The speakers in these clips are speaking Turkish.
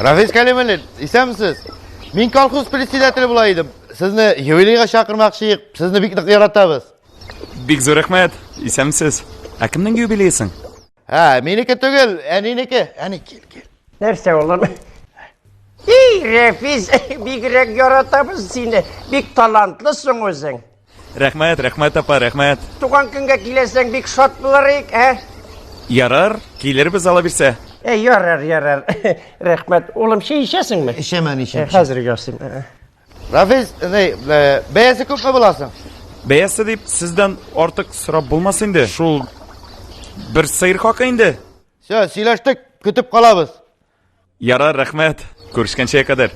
Rafiz Kalimovli, isamsiz? Men kolxoz predsedatelyi bo'laydim. Sizni yubileyga chaqirmoqchi, sizni bek yaratamiz. Bek zo'r rahmat. Isamsiz? Kimning yubileysin? Ha, meniki tugul, aniniki. Ani kel. Nerse oğlum? İyi Refiz, bigrek yaratamız seni. Bik talantlısın özün. Rahmat apa, rahmat. Tuğan günge kilesen bik şot bularık, he? Yarar, kelir biz alabilse. Yarar. Rahmet. Oğlum şey işesin mi? İşemen. Hazır görsün. Rafiz, beyasi ko'pmi bo'lasin? Beyasi deb sizdan ortiq so'rab bo'lmas endi. Shul bir sayr qoqa endi. Sho, siylashdik, kutib qolamiz. Yarar, rahmat. Ko'rishganchaga qadar.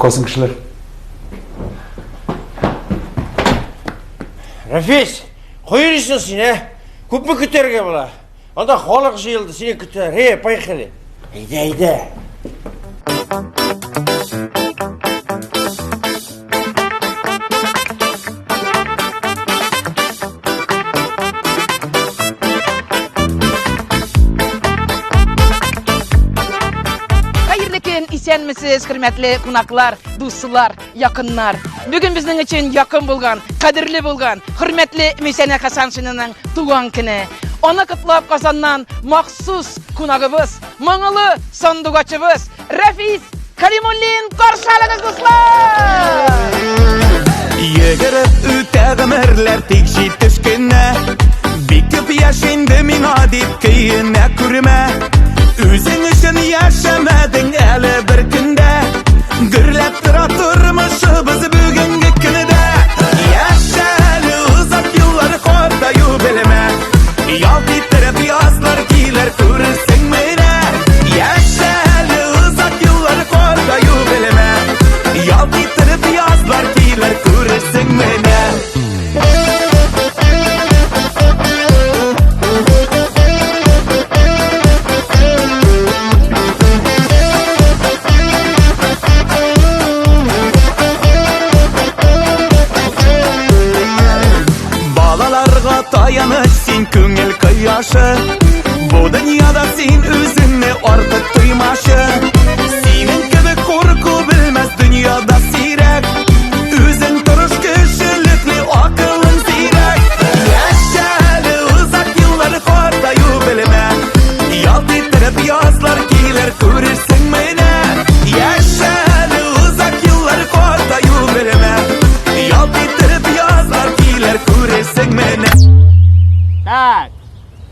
Kalsın kişiler. Refiz, koyuyorsun seni. Kup mu küterge bula? Onda halık jıyıldı seni küter. He, paykalı. Haydi. İsenmisiz, hürmetli kunaklar, dostlar, yakınlar. Bugün bizim için yakın bulgan, kadirli bulgan, hürmetli Mesene Hasanşı'nın tuğan günü. Onu kıtlap kazandan maksus kunagımız, mağılı sandugaçımız, Rafiz Kalimovli'nin karşılığınız dostlar. Yegirip üteğim erler tekşi tüşkine, bir köp yaşındı min adip kıyına kürme. Üzün için yaşamadın eli bir günde, gürlep tıra turmuşubuz bugünkü günüde. Yaşalı uzak yılları kordayu bilime, yalt ittirip yazlar giyiler görürsün mene. Yaşalı uzak yılları kordayu bilime, yalt ittirip yazlar giyiler görürsün mene. Dayanış sen köngel kıyaşı, bu dünyada sen özünü artık duymaşı. Senin gibi korku bilmez dünyada sirek, özün duruş kişilikli akılın sirek. Yaşalı uzak yılları kordayu bilime, yalt ettirip yazlar giyiler görürsün mene. Yaşalı uzak yılları kordayu bilime, yalt ettirip yazlar giyiler görürsün mene. Так,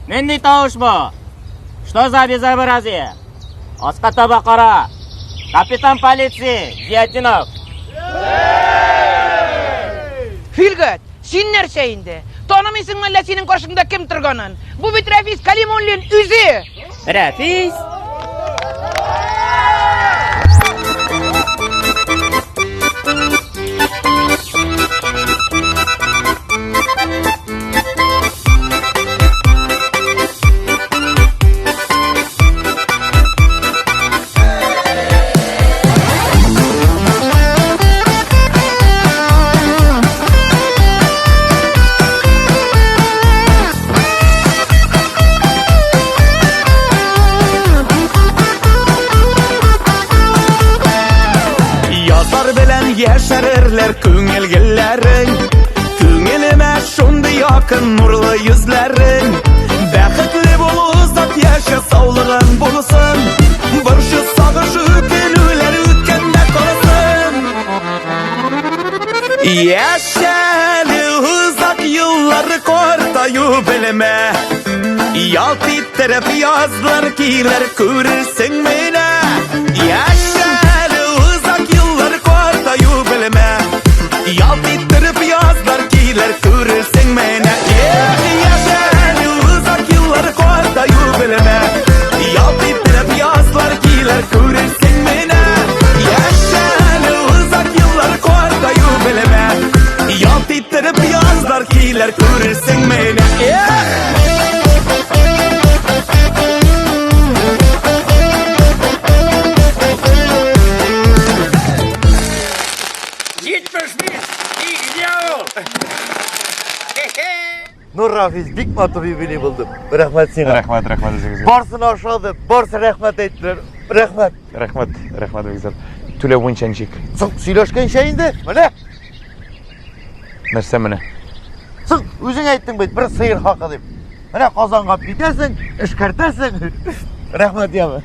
ненди тауш бу? Что за безобразие? Аската бакара. Капитан полиции Зиятинов. Filgat, sen nerse indi? Tanımıyorsun mu la senin karşında kim turganın? Bu bir Rafiz Kalimovli'nin üzü. Rafiz? Yaşarırlar köngilgillerin, köngilime şundu yakın nurlu yüzlerin. Bäxitli bol uzak yaşa sağlığın bulsun, bir şu sağış ökülüler ötkende kalasın. Yaşalı uzak yılları kortayu bilime, yalt ittirip yazlar giyiler görürsün mene. Yaşalı uzak yılları kortayu bilime, yalt ittirip yazlar giyiler görürsün mene. Yaşalı uzak yılları kortayu bilime, yalt ittirip yazlar giyiler görürsün mene. Yaşalı kiyler Kürürsün mene Nur Rafiz, dik matı birbirini buldum. Rahmet sana. Rahmat güzel. Barsın aşağıda, barsı rahmet ettiler. Rahmet. Rahmat güzel. Tüle bunçancık. Sık, söyleşken şeyindi. Mana? Nerse mene? Sık, özün aytdın bit, bir sıyır haqı deyip. Mana qazanğa bitesin, işkirtesin. Rahmet yama.